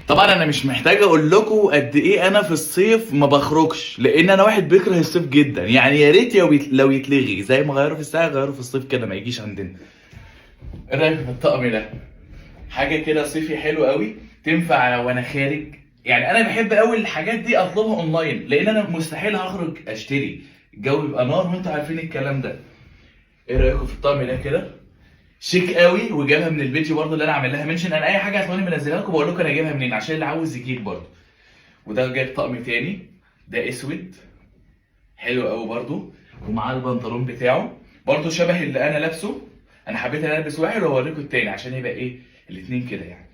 طبعا انا مش محتاج اقول لكم قد ايه انا في الصيف ما بخرجش، لان انا واحد بيكره الصيف جدا. يعني يا ريت لو يتلغي زي ما غيروا في الساعه غيروا في الصيف كده، ما يجيش عندنا. ايه رايك في الطقم ده؟ حاجه كده صيفي حلو قوي، تنفع وانا خارج. يعني انا بحب قوي الحاجات دي اطلبها اونلاين، لان انا مستحيل هخرج اشتري. الجو بيبقى نار وانتوا عارفين الكلام ده. ايه رايكم في الطقم ده كده؟ شيك قوي، وجابها من البيج برضه اللي انا عامل لها منشن. انا اي حاجه هتلاقوني منزلها لكم بقول لكم انا جايبها منين، عشان اللي عاوز يجيب برضه. وده جايب طقم تاني، ده اسود حلو قوي برضه، ومعاه البنطلون بتاعه برضه شبه اللي انا لابسه. انا حبيت ان انا البس واحد واوريكم التاني عشان يبقى ايه الاتنين كده يعني.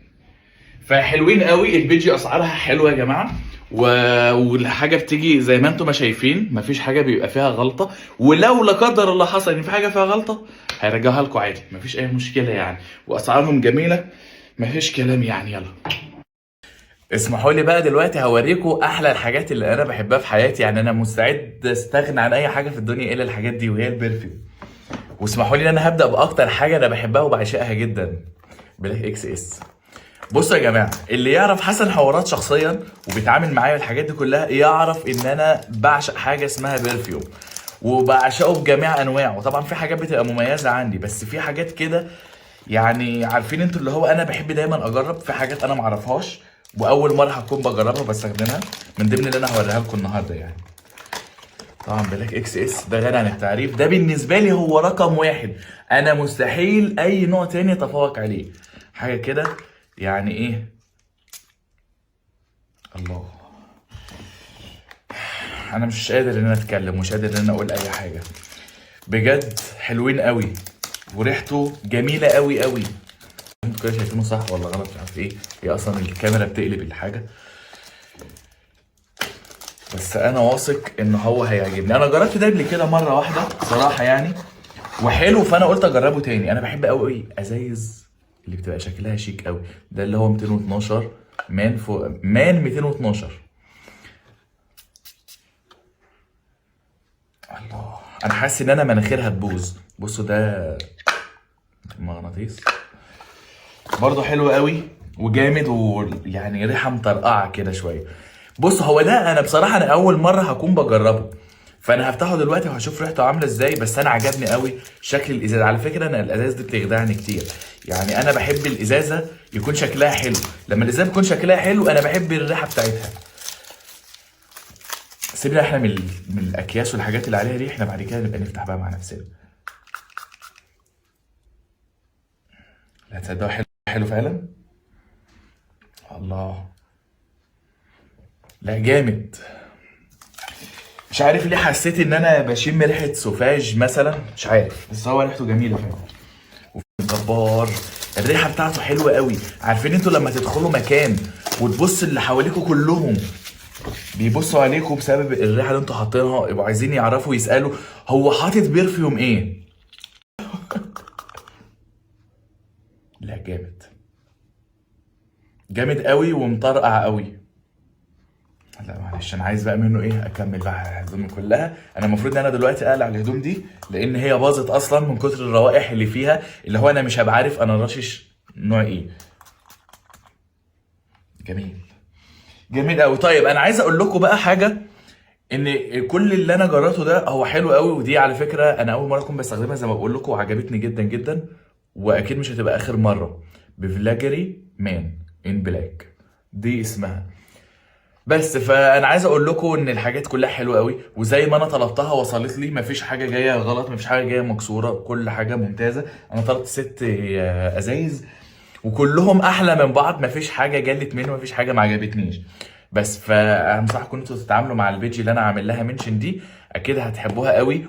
فحلوين قوي. البيجي اسعارها حلوه يا جماعه، والحاجه بتيجي زي ما انتم ما شايفين، مفيش حاجه بيبقى فيها غلطه. ولو لا قدر الله حصل ان في حاجه فيها غلطه هيرجعوها لكم عادي، مفيش اي مشكله يعني. واسعارهم جميله، مفيش كلام يعني. يلا اسمحوا لي بقى دلوقتي هوريكم احلى الحاجات اللي انا بحبها في حياتي. يعني انا مستعد استغنى عن اي حاجه في الدنيا الا الحاجات دي، وهي البرفيوم. واسمحوا لي ان انا هبدا باكتر حاجه انا بحبها وبعشقها جدا، بلاك اكس اس. بصوا يا جماعه، اللي يعرف حسن حوارات شخصيا وبيتعامل معايا الحاجات دي كلها يعرف ان انا بعشق حاجه اسمها برفيوم، وبعشقه بجميع انواعه. طبعا في حاجات بتبقى مميزه عندي، بس في حاجات كده يعني عارفين انتوا اللي هو انا بحب دايما اجرب في حاجات انا معرفهاش، واول مره هكون بجربها وبستخدمها من ضمن اللي انا هوريها لكم النهارده يعني. طبعا بلاك اكس اس ده غني عن التعريف، ده بالنسبه لي هو رقم واحد. انا مستحيل اي نوع تاني يتفوق عليه. حاجه كده يعني ايه، الله. انا مش قادر ان انا اتكلم، مش قادر ان انا اقول اي حاجه. بجد حلوين قوي، وريحته جميله قوي قوي. انتوا كده شايفينه صح ولا غلط؟ مش عارف ايه، هي اصلا الكاميرا بتقلب الحاجه. بس انا واثق ان هو هيعجبني. انا جربت ده قبل كده مره واحده صراحه يعني، وحلو، فانا قلت اجربه تاني. انا بحب قوي ازايز اللي بتبقى شكلها شيك قوي. ده اللي هو 212 مان فوق مان 212. الله، انا حاسس ان انا مناخيرها هتبوظ. بصوا ده مغناطيس برضه حلو قوي وجامد، ويعني ريحه مطرقعه كده شويه. بص هو ده انا بصراحه انا اول مره هكون بجربه، فانا هفتحه دلوقتي وهشوف ريحته عامله ازاي. بس انا عجبني قوي شكل الازاز. على فكره انا الازاز دي بتخدعني كتير. يعني انا بحب الازازه يكون شكلها حلو. لما الازازه بيكون شكلها حلو انا بحب الريحه بتاعتها. سيبنا احنا من الاكياس والحاجات اللي عليها دي، احنا بعد كده نبقى نفتح بقى مع نفسنا. لا تصدقوا، حلو حلو فعلا. الله، لا جامد. مش عارف ليه حسيت ان انا بشم ريحه سوفاج مثلا، مش عارف، بس هو ريحته جميله فعلا. جبار. الريحه بتاعته حلوه قوي. عارفين انتوا لما تدخلوا مكان وتبص اللي حواليكوا كلهم بيبصوا عليكم بسبب الريحه اللي انتوا حاطينها، يبقوا عايزين يعرفوا يسالوا هو حاطط بيرفيوم ايه. لا جامد، جامد قوي ومطرقع قوي. لا معلش، انا عايز بقى منه ايه، اكمل بقى هدومي كلها. انا المفروض ان انا دلوقتي اقلع الهدوم دي، لان هي باظت اصلا من كتر الروائح اللي فيها، اللي هو انا مش هبقى عارف انا رشش نوع ايه. جميل، جميل قوي. طيب انا عايز اقول لكم بقى حاجه، ان كل اللي انا جربته ده هو حلو قوي. ودي على فكره انا اول مره اكون بستخدمها زي ما بقول لكم، وعجبتني جدا جدا، واكيد مش هتبقى اخر مره. بفلاجري مان ان بلاك دي اسمها. بس فانا عايز اقول لكم ان الحاجات كلها حلوه قوي، وزي ما انا طلبتها وصلت لي. مفيش حاجه جايه غلط، مفيش حاجه جايه مكسوره، كل حاجه ممتازه. انا طلبت 6 ازايز وكلهم احلى من بعض، مفيش حاجه جلت منه، مفيش حاجه ما عجبتنيش. بس فانصحكم انتوا تتعاملوا مع البيج اللي انا عامل لها منشن دي، اكيد هتحبوها قوي.